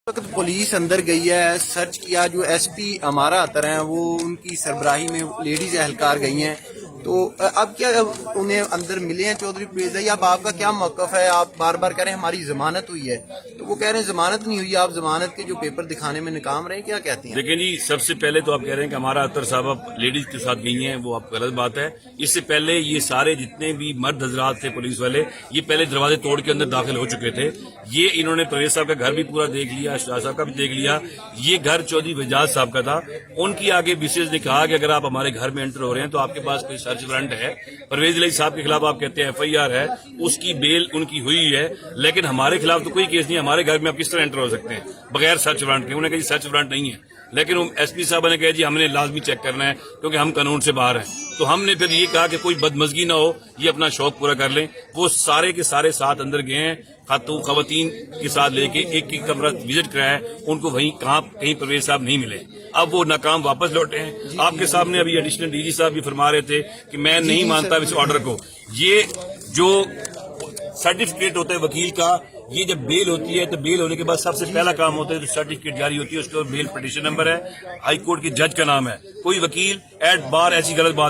وقت پولیس اندر گئی ہے، سرچ کیا، جو ایس پی ہمارا اتر ہیں وہ ان کی سربراہی میں لیڈیز اہلکار گئی ہیں، تو اب کیا انہیں اندر ملے ہیں چودھری پرویز ہے، یا اب آپ کا کیا موقف ہے؟ آپ بار بار کہہ رہے ہیں ہماری ضمانت ہوئی ہے، تو وہ کہہ رہے ہیں ضمانت نہیں ہوئی، آپ ضمانت کے جو پیپر دکھانے میں ناکام رہے، کیا کہتی ہیں؟ دیکھیں جی، سب سے پہلے تو آپ کہہ رہے ہیں کہ ہمارا اتر صاحب اب لیڈیز کے ساتھ گئی ہیں، وہ آپ غلط بات ہے۔ اس سے پہلے یہ سارے جتنے بھی مرد حضرات تھے پولیس والے، یہ پہلے دروازے توڑ کے اندر داخل ہو چکے تھے۔ یہ انہوں نے پرویز صاحب کا گھر بھی پورا دیکھ لیا، شاہ صاحب کا بھی دیکھ لیا۔ یہ گھر چودھری وجاز صاحب کا تھا۔ ان کی آگے بیسز نے کہا کہ اگر آپ ہمارے گھر میں انٹر ہو رہے ہیں تو آپ کے پاس کوئی سرچ وارنٹ ہے۔ پرویز علی صاحب کے خلاف آپ کہتے ہیں ایف آئی آر ہے، اس کی بیل ان کی ہوئی ہے، لیکن ہمارے خلاف تو کوئی کیس نہیں ہے۔ ہمارے گھر میں آپ کس طرح انٹر ہو سکتے ہیں بغیر سرچ وارنٹ کے؟ انہوں نے کہا جی سرچ وارنٹ نہیں ہے، لیکن ایس پی صاحب نے کہا جی ہم نے لازمی چیک کرنا ہے کیونکہ ہم قانون سے باہر ہیں۔ تو ہم نے پھر یہ کہا کہ کوئی بدمزگی نہ ہو، یہ اپنا شوق پورا کر لیں۔ وہ سارے کے سارے ساتھ اندر گئے ہیں، خواتین کے ساتھ لے کے ایک ایک کمرہ وزٹ کرایا ہے، ان کو وہیں کہیں پرویز صاحب نہیں ملے۔ اب وہ ناکام واپس لوٹے ہیں۔ آپ کے سامنے ابھی ایڈیشنل ڈی جی صاحب بھی فرما رہے تھے کہ میں نہیں مانتا اس آرڈر کو۔ یہ جو سرٹیفکیٹ ہوتا ہے وکیل کا، یہ جب بیل ہوتی ہے تو بیل ہونے کے بعد سب سے پہلا کام ہوتا ہے جو سرٹیفکیٹ جاری ہوتی ہے، اس کے بیل پٹیشن نمبر ہے، ہائی کورٹ کے جج کا نام ہے۔ کوئی وکیل ایٹ بار ایسی غلط بات